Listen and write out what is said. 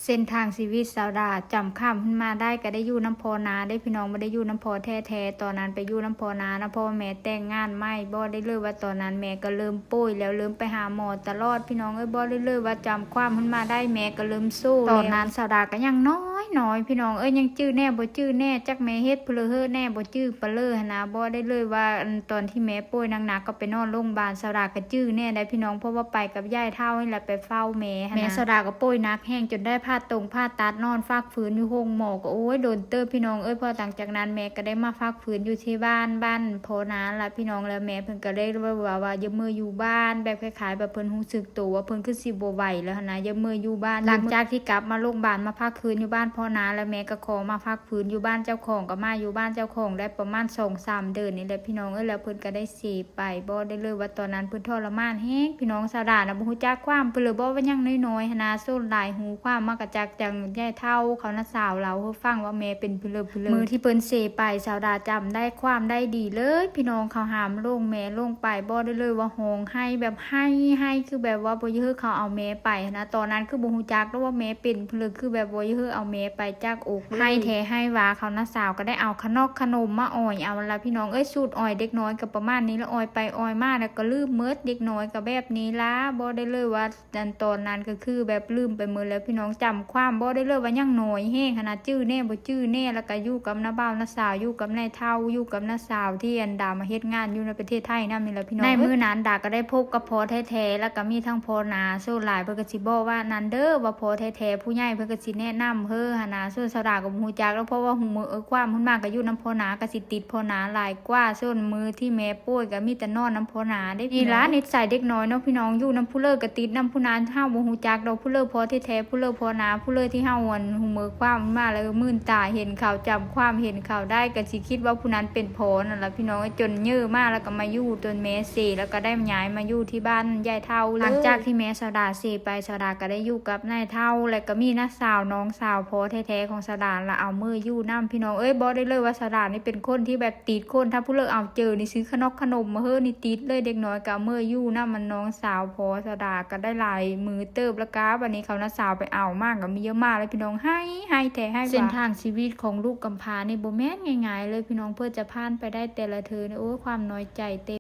เส้นทางชีวิตสาวดาจำข้ามขึ้นมาได้ก็ได้อยู่น้ำพอนาได้พี่น้องไม่ได้อยู่น้ำพอแท้ๆตอนนั้นไปอยู่น้ำพอนานะพ่อแม่แต่งงานไม่บ่ได้เลยว่าตอนนั้นแม่ก็เริ่มป่วยแล้วเริ่มไปหาหมอตลอดพี่น้องบ่ได้เลยว่าจำความขึ้นมาได้แม่ก็เริ่มสู้ตอนนั้นสาวดาก็ยังน้อยพี่น้องยังจื้อแน่บ่จื้อแน่จักแม่เฮ็ดเพลอเฮ้อแน่บ่จื้อเปเลอหนะบ่ได้เลยว่าตอนที่แม่ป่วยหนักๆก็ไปนอนโรงพยาบาลสาวดาก็จื้อแน่ได้พี่น้องเพราะว่าไปกับยายเฒ่านี่แหละไปเฝ้าแม่สาวดาก็ป่วยหนักแห้งจนได้ผ่าตัดนอนฟักฟื้นอยู่ห้องหมอก็โอ้ยโดนเติบพี่น้องพอหลังจากนั้นแม่ก็ได้มาฟักฟื้นอยู่ที่บ้านพอนาละพี่น้องแล้วแม่เพิ่นก็ได้ว่าอย่ามืออยู่บ้านแบบคล้ายๆแบบเพิ่นรู้สึกตัวว่าเพิ่นคือสิบ่ไหวแล้วนะอย่ามืออยู่บ้านหลังจากที่กลับมาโรงพยาบาลมาพักฟื้นอยู่บ้านพอนาแล้วแม่ก็ขอมาพักฟื้นอยู่บ้านเจ้าของก็มาอยู่บ้านเจ้าของได้ประมาณ 2-3 เดือนนี่แหละพี่น้องแล้วเพิ่นก็ได้เสียไปบ่ได้เลยว่าตอนนั้นเพิ่นทรมานแฮงพี่น้องสาวดาน่ะบ่ฮู้จักความเพิ่นเลยบ่ว่ายังน้อยๆนะโซนหลายหูความมากระจักจังยายเฒ่าเขาน่ะสาวเราเฮาฟังว่าแม่เป็นเพลอมือที่เพิ่นเสไปสาวดาจำได้ความได้ดีเลยพี่น้องเขาหามลงแม่ลงไปบ่ได้เลยว่าโฮงให้แบบให้คือแบบว่าบ่เยอะเขาเอาแม่ไปนะตอนนั้นคือบ่ฮู้จักว่าแม่เป็นเพลอคือแบบบ่เยอะเอาแม่ไปจากอกให้แท้ให้ว่าเขาน่ะสาวก็ได้เอาขนมมาอ้อยเอาละพี่น้องสูตรอ้อยเด็กน้อยก็ประมาณนี้ละอ้อยไปอ้อยมาแล้วก็ลืมเมิดเด็กน้อยก็แบบนี้ล่ะบ่ได้เลยว่าตอนนั้นก็คือแบบลืมไปหมดแล้วพี่น้องจำความบ่ได้เลยว่ายังน้อยแฮงขนาดจื้อแน่บ่จื้อแน่แล้วก็อยู่กับน้าบ่าวน้าสาวอยู่กับนายเฒ่าอยู่กับน้าสาวที่อันดามาเฮ็ดงานอยู่ในประเทศไทยนำนี่แหละพี่น้องในมื้อนั้นดาก็ได้พบกับพ่อแท้ๆแล้วก็มีทั้งพ่อนาโซหลายเพิ่นก็สิบอกว่านั่นเด้อว่าพ่อแท้ๆผู้ใหญ่เพิ่นก็สิแนะนำหั่นน่ะส่วนสาวดาก็บ่ฮู้จักแล้วเพราะว่าหูมือความเพิ่นมาก็อยู่นำพ่อนาก็สิติดพ่อนาหลายกว่าส่วนมือที่แม่ป่วยก็มีแต่นอนนำพ่อนาได้นี่ล่ะนิสัยเด็กน้อยเนาะพี่น้องอยู่นำผู้เลิกก็ติดนำผู้นั้นเฮาบ่ฮู้จักดอกผู้เลิกพ่อแท้ๆผู้เลิกพ่อนาผู้เลิกที่เฮาหูมือความมาแล้วมื่นตาเห็นข่าวจำความเห็นข่าวได้ก็สิคิดว่าผู้นั้นเป็นพ่อนั่นล่ะพี่น้องจนเยอะมากแล้วก็มาอยู่จนแม่เสียแล้วก็ได้ย้ายมาอยู่ที่บ้านยายเฒ่าหลังจากที่แม่สาวดาเสียไปสาวดาก็ได้อยู่กับนายเฒ่าแล้วก็มีน้าสาวน้องสาวพ่อแท้ๆของสาวดาละเอามืออยู่นำพี่น้องบ่ได้เลยว่าสาวดานี่เป็นคนที่แบบติดคนถ้าผู้เลิกเอาเจอนี่ซื้อขนมมานี่ติดเลยเด็กน้อยก็เอามืออยู่นำมันน้องสาวพ่อสาวดาก็ได้หลายมือเติบแล้วก็วันนี้เขาน้าสาวไปเอามากก็มีเยอะมากเลยพี่น้องให้แท้ให้เส้นทางชีวิตของลูกกำพร้านี่บ่แม่นง่ายๆเลยพี่น้องเพื่อจะผ่านไปได้แต่ละเธอเนี่ยความน้อยใจเต็ม